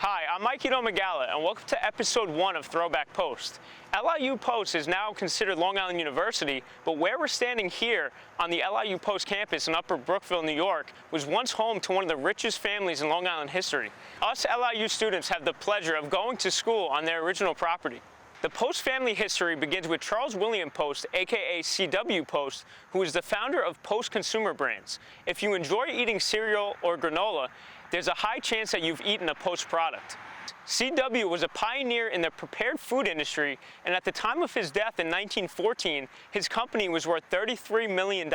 Hi, I'm Mikey Domagala, and welcome to episode 1 of Throwback Post. LIU Post is now considered Long Island University, but where we're standing here on the LIU Post campus in Upper Brookville, New York, was once home to one of the richest families in Long Island history. Us LIU students have the pleasure of going to school on their original property. The Post family history begins with Charles William Post, aka CW Post, who is the founder of Post Consumer Brands. If you enjoy eating cereal or granola, there's a high chance that you've eaten a Post product. CW was a pioneer in the prepared food industry, and at the time of his death in 1914, his company was worth $33 million.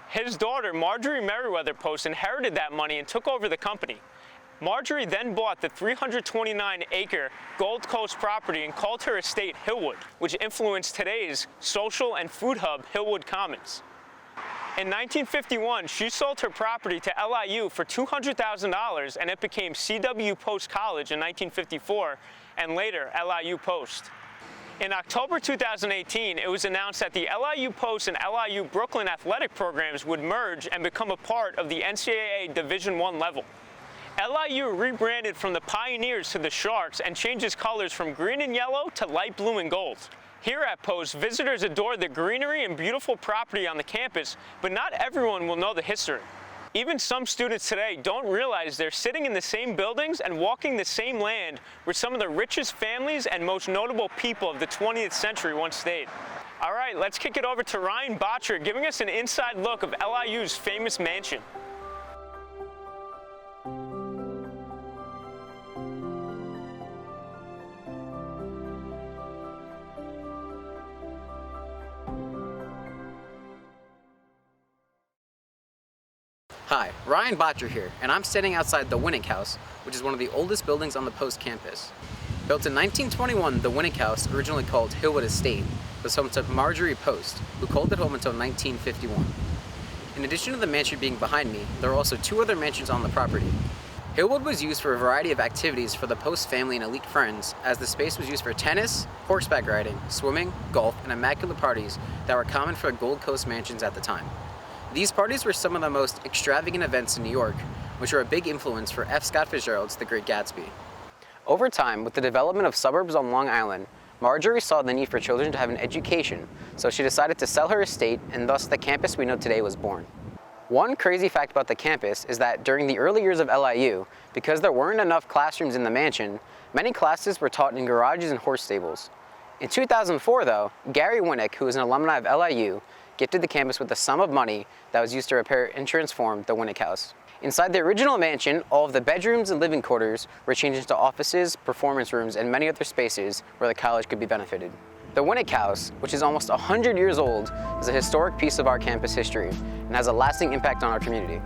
His daughter, Marjorie Meriwether Post, inherited that money and took over the company. Marjorie then bought the 329-acre Gold Coast property and called her estate Hillwood, which influenced today's social and food hub Hillwood Commons. In 1951, she sold her property to LIU for $200,000, and it became CW Post College in 1954, and later LIU Post. In October 2018, it was announced that the LIU Post and LIU Brooklyn athletic programs would merge and become a part of the NCAA Division I level. LIU rebranded from the Pioneers to the Sharks and changed its colors from green and yellow to light blue and gold. Here at Post, visitors adore the greenery and beautiful property on the campus, but not everyone will know the history. Even some students today don't realize they're sitting in the same buildings and walking the same land where some of the richest families and most notable people of the 20th century once stayed. All right, let's kick it over to Ryan Botcher, giving us an inside look of LIU's famous mansion. Hi, Ryan Botcher here, and I'm standing outside the Winnick House, which is one of the oldest buildings on the Post campus. Built in 1921, the Winnick House, originally called Hillwood Estate, was home to Marjorie Post, who called it home until 1951. In addition to the mansion being behind me, there are also two other mansions on the property. Hillwood was used for a variety of activities for the Post family and elite friends, as the space was used for tennis, horseback riding, swimming, golf, and immaculate parties that were common for Gold Coast mansions at the time. These parties were some of the most extravagant events in New York, which were a big influence for F. Scott Fitzgerald's The Great Gatsby. Over time, with the development of suburbs on Long Island, Marjorie saw the need for children to have an education, so she decided to sell her estate, and thus the campus we know today was born. One crazy fact about the campus is that during the early years of LIU, because there weren't enough classrooms in the mansion, many classes were taught in garages and horse stables. In 2004, though, Gary Winnick, who is an alumni of LIU, gifted the campus with a sum of money that was used to repair and transform the Winnick House. Inside the original mansion, all of the bedrooms and living quarters were changed into offices, performance rooms, and many other spaces where the college could be benefited. The Winnick House, which is almost 100 years old, is a historic piece of our campus history and has a lasting impact on our community.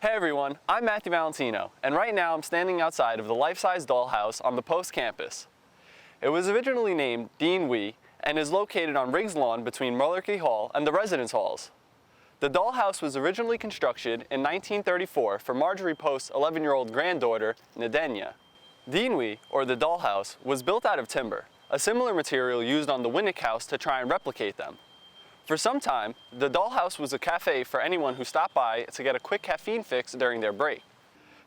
Hey everyone, I'm Matthew Valentino, and right now I'm standing outside of the life-size dollhouse on the Post campus. It was originally named Dean Wee and is located on Riggs Lawn between Mullarky Hall and the residence halls. The dollhouse was originally constructed in 1934 for Marjorie Post's 11-year-old granddaughter, Nadenia. Dean Wee, or the dollhouse, was built out of timber, a similar material used on the Winnick House to try and replicate them. For some time, the dollhouse was a cafe for anyone who stopped by to get a quick caffeine fix during their break.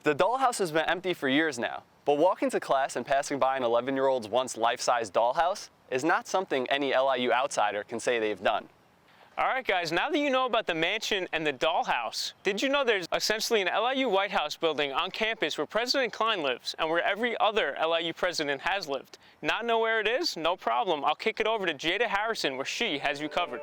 The dollhouse has been empty for years now, but walking to class and passing by an 11-year-old's once life-size dollhouse is not something any LIU outsider can say they've done. All right, guys, now that you know about the mansion and the dollhouse, did you know there's essentially an LIU White House building on campus where President Klein lives and where every other LIU president has lived? Not know where it is? No problem. I'll kick it over to Jada Harrison, where she has you covered.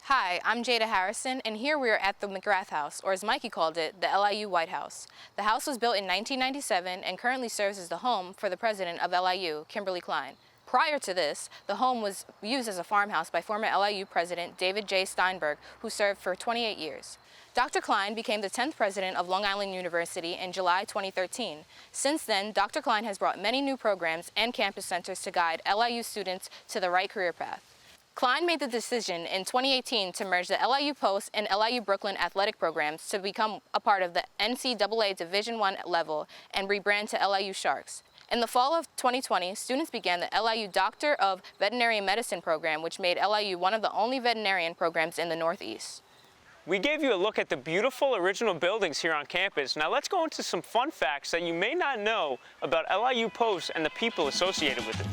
Hi, I'm Jada Harrison, and here we are at the McGrath House, or as Mikey called it, the LIU White House. The house was built in 1997 and currently serves as the home for the president of LIU, Kimberly Klein. Prior to this, the home was used as a farmhouse by former LIU president David J. Steinberg, who served for 28 years. Dr. Klein became the 10th president of Long Island University in July 2013. Since then, Dr. Klein has brought many new programs and campus centers to guide LIU students to the right career path. Klein made the decision in 2018 to merge the LIU Post and LIU Brooklyn athletic programs to become a part of the NCAA Division I level and rebrand to LIU Sharks. In the fall of 2020, students began the LIU Doctor of Veterinary Medicine program, which made LIU one of the only veterinarian programs in the Northeast. We gave you a look at the beautiful original buildings here on campus. Now let's go into some fun facts that you may not know about LIU Post and the people associated with it.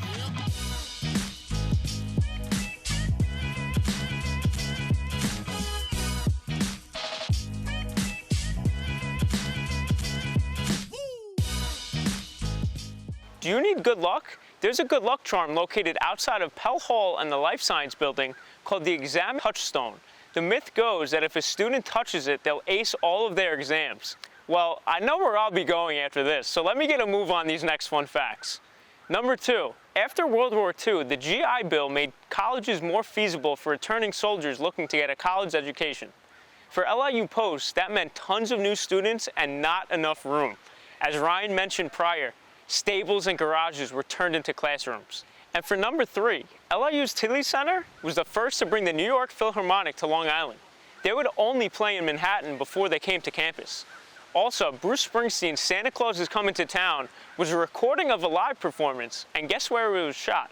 Do you need good luck? There's a good luck charm located outside of Pell Hall and the Life Science Building called the Exam Touchstone. The myth goes that if a student touches it, they'll ace all of their exams. Well, I know where I'll be going after this, so let me get a move on these next fun facts. Number 2, after World War II, the GI Bill made colleges more feasible for returning soldiers looking to get a college education. For LIU Post, that meant tons of new students and not enough room. As Ryan mentioned prior, stables and garages were turned into classrooms. And for number 3, LIU's Tilly Center was the first to bring the New York Philharmonic to Long Island. They would only play in Manhattan before they came to campus. Also, Bruce Springsteen's Santa Claus is Coming to Town was a recording of a live performance, and guess where it was shot?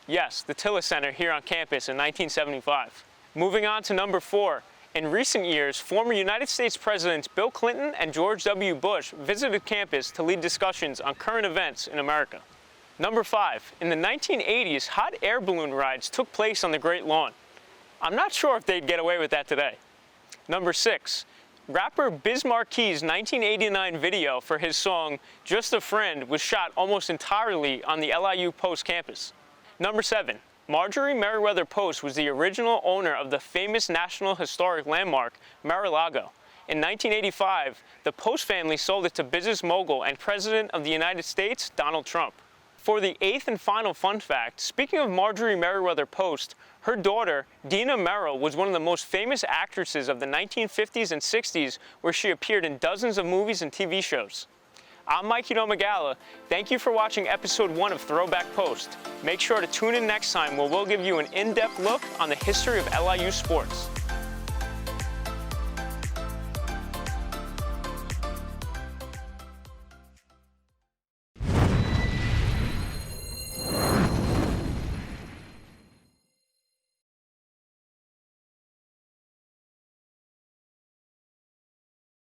Yes, the Tilly Center here on campus in 1975. Moving on to number 4, in recent years, former United States Presidents Bill Clinton and George W. Bush visited campus to lead discussions on current events in America. Number 5, in the 1980s, hot air balloon rides took place on the Great Lawn. I'm not sure if they'd get away with that today. Number 6, rapper Biz Marquis's 1989 video for his song Just a Friend was shot almost entirely on the LIU Post campus. Number 7, Marjorie Merriweather Post was the original owner of the famous National Historic Landmark, Mar-a-Lago. In 1985, the Post family sold it to business mogul and President of the United States, Donald Trump. For the 8th and final fun fact, speaking of Marjorie Merriweather Post, her daughter, Dina Merrill, was one of the most famous actresses of the 1950s and 60s, where she appeared in dozens of movies and TV shows. I'm Mikey Domagala. Thank you for watching episode 1 of Throwback Post. Make sure to tune in next time where we'll give you an in-depth look on the history of LIU sports.